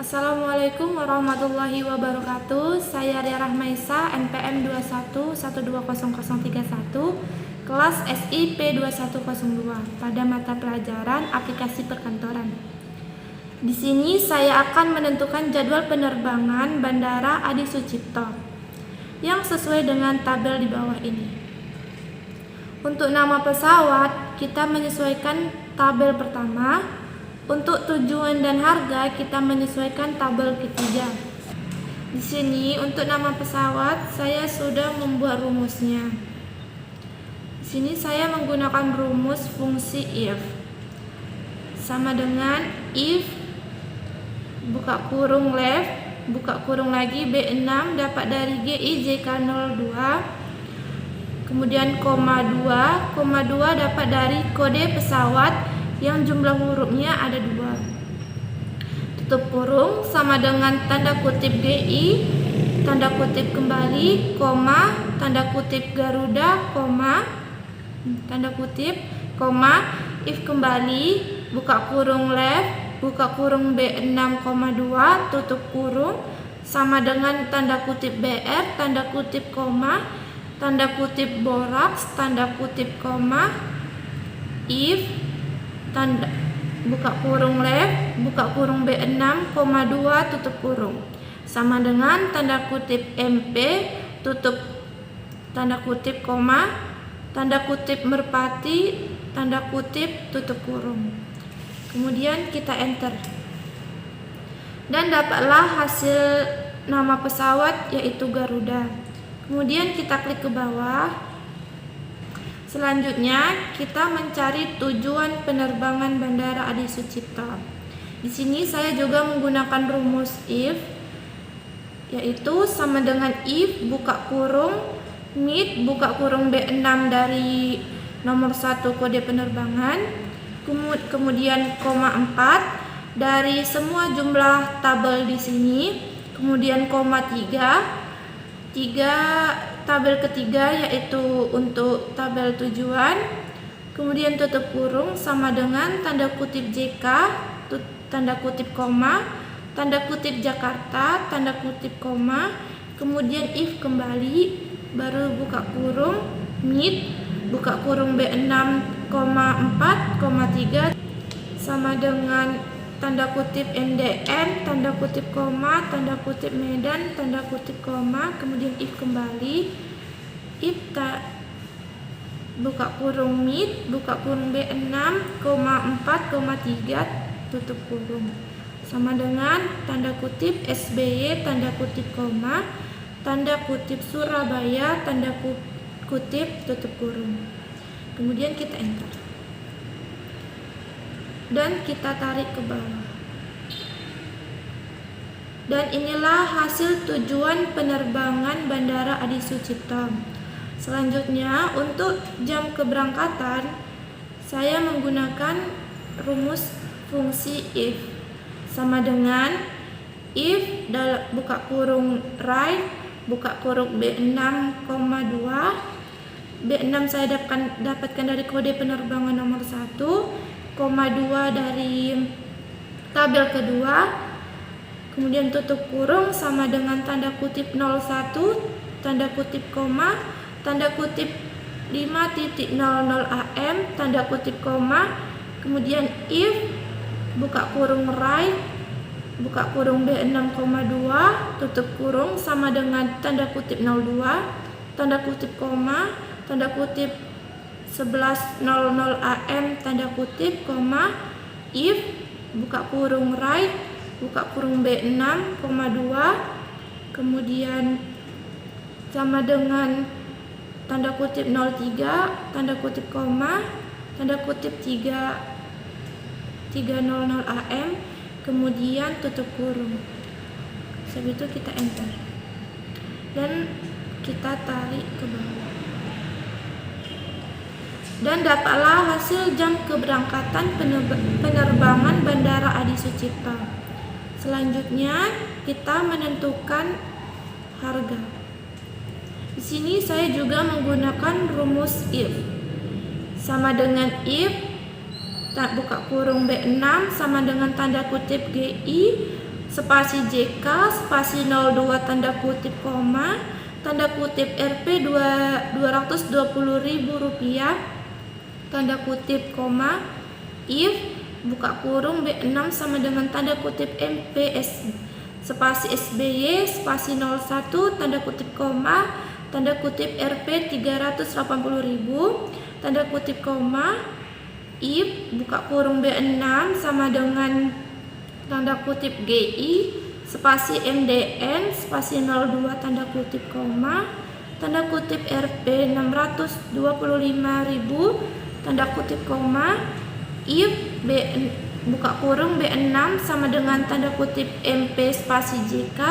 Assalamualaikum warahmatullahi wabarakatuh. Saya Ria Rahmaisa, NPM 21120031, kelas SIP 2102 pada mata pelajaran Aplikasi Perkantoran. Di sini saya akan menentukan jadwal penerbangan Bandara Adi Sucipto yang sesuai dengan tabel di bawah ini. Untuk nama pesawat, kita menyesuaikan tabel pertama. Untuk tujuan dan harga, kita menyesuaikan tabel ketiga. Di sini untuk nama pesawat saya sudah membuat rumusnya. Di sini saya menggunakan rumus fungsi if. Sama dengan if buka kurung left, buka kurung lagi B6 dapat dari GIJK02. Kemudian koma 2 dapat dari kode pesawat yang jumlah hurufnya ada 2. Tutup kurung sama dengan tanda kutip GI, tanda kutip kembali, koma, tanda kutip Garuda, koma, tanda kutip, koma, if kembali, buka kurung left, buka kurung B6, 2, tutup kurung, sama dengan tanda kutip BR, tanda kutip koma, tanda kutip boraks, tanda kutip koma, if, tanda buka kurung left, buka kurung B6, 2, tutup kurung, sama dengan tanda kutip MP, tutup tanda kutip koma, tanda kutip merpati, tanda kutip tutup kurung. Kemudian kita enter dan dapatlah hasil nama pesawat yaitu Garuda. Kemudian kita klik ke bawah. Selanjutnya kita mencari tujuan penerbangan Bandara Adi Sucipto. Di sini saya juga menggunakan rumus if, yaitu sama dengan if buka kurung meet buka kurung B6 dari nomor 1 kode penerbangan, kemudian koma 4 dari semua jumlah tabel di sini, kemudian koma 3 tabel ketiga yaitu untuk tabel tujuan, kemudian tutup kurung sama dengan tanda kutip JK, tanda kutip koma, tanda kutip Jakarta, tanda kutip koma, kemudian if kembali, baru buka kurung meet buka kurung B6, 4, 3 sama dengan tanda kutip NDN, tanda kutip koma, tanda kutip Medan, tanda kutip koma, kemudian if kembali, if buka kurung meet, buka kurung B6, 4, 3, tutup kurung, sama dengan tanda kutip SBY, tanda kutip koma, tanda kutip Surabaya, tanda kutip tutup kurung. Kemudian kita enter dan kita tarik ke bawah. Dan inilah hasil tujuan penerbangan Bandara Adi Sucipto. Selanjutnya untuk jam keberangkatan saya menggunakan rumus fungsi if, sama dengan if buka kurung right, buka kurung B6, 2, B6 saya dapatkan dari kode penerbangan nomor 1, 2 dari tabel kedua, kemudian tutup kurung sama dengan tanda kutip 01, tanda kutip koma, tanda kutip 5.00 AM, tanda kutip koma, kemudian if buka kurung right, buka kurung B6, 2, tutup kurung sama dengan tanda kutip 02, tanda kutip koma, tanda kutip 11.00 AM, tanda kutip koma, if buka kurung right, buka kurung B6, 2, kemudian sama dengan tanda kutip 03, tanda kutip koma, tanda kutip 3.00 AM, kemudian tutup kurung. Setelah itu kita enter dan kita tarik ke bawah. Dan dapatlah hasil jam keberangkatan penerbangan Bandara Adi Sucipto. Selanjutnya kita menentukan harga. Di sini saya juga menggunakan rumus if, sama dengan if buka kurung B6 sama dengan tanda kutip GI, spasi JK, spasi 02 tanda kutip koma, tanda kutip Rp 220.000 rupiah, tanda kutip koma, if buka kurung B6 sama dengan tanda kutip MPS, spasi SBY, spasi 01 tanda kutip koma, tanda kutip Rp 380.000, tanda kutip koma, if buka kurung B6 sama dengan tanda kutip GI, spasi MDN, spasi 02 tanda kutip koma, tanda kutip Rp 625.000, tanda kutip koma, if buka kurung B6 sama dengan tanda kutip MP spasi JK,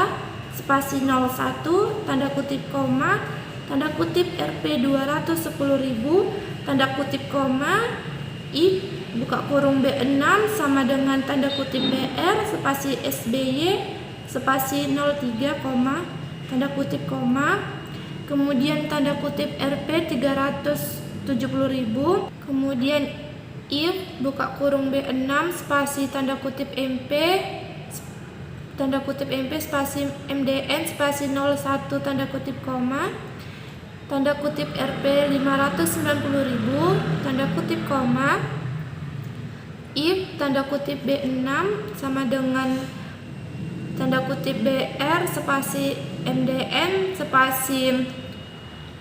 spasi 01 tanda kutip koma, tanda kutip Rp 210.000, tanda kutip koma, if buka kurung B6 sama dengan tanda kutip BR, spasi SBY, spasi 03 koma, tanda kutip koma, kemudian tanda kutip Rp 370.000, kemudian if buka kurung B6 spasi tanda kutip MP, tanda kutip MP spasi MDN spasi 01 tanda kutip koma, tanda kutip Rp 590.000, tanda kutip koma, if tanda kutip B6 sama dengan tanda kutip BR spasi MDN spasi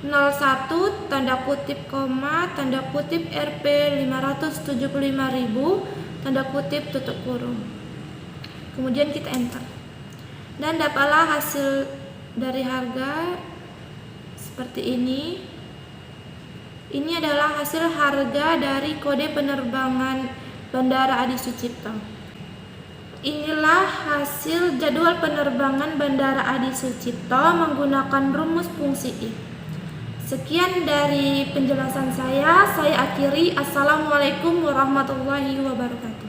01 tanda kutip koma, tanda kutip Rp 575.000, tanda kutip tutup kurung. Kemudian kita enter. Dan dapatlah hasil dari harga seperti ini. Ini adalah hasil harga dari kode penerbangan Bandara Adi Sucipto. Inilah hasil jadwal penerbangan Bandara Adi Sucipto menggunakan rumus fungsi if. Sekian dari penjelasan saya akhiri. Assalamualaikum warahmatullahi wabarakatuh.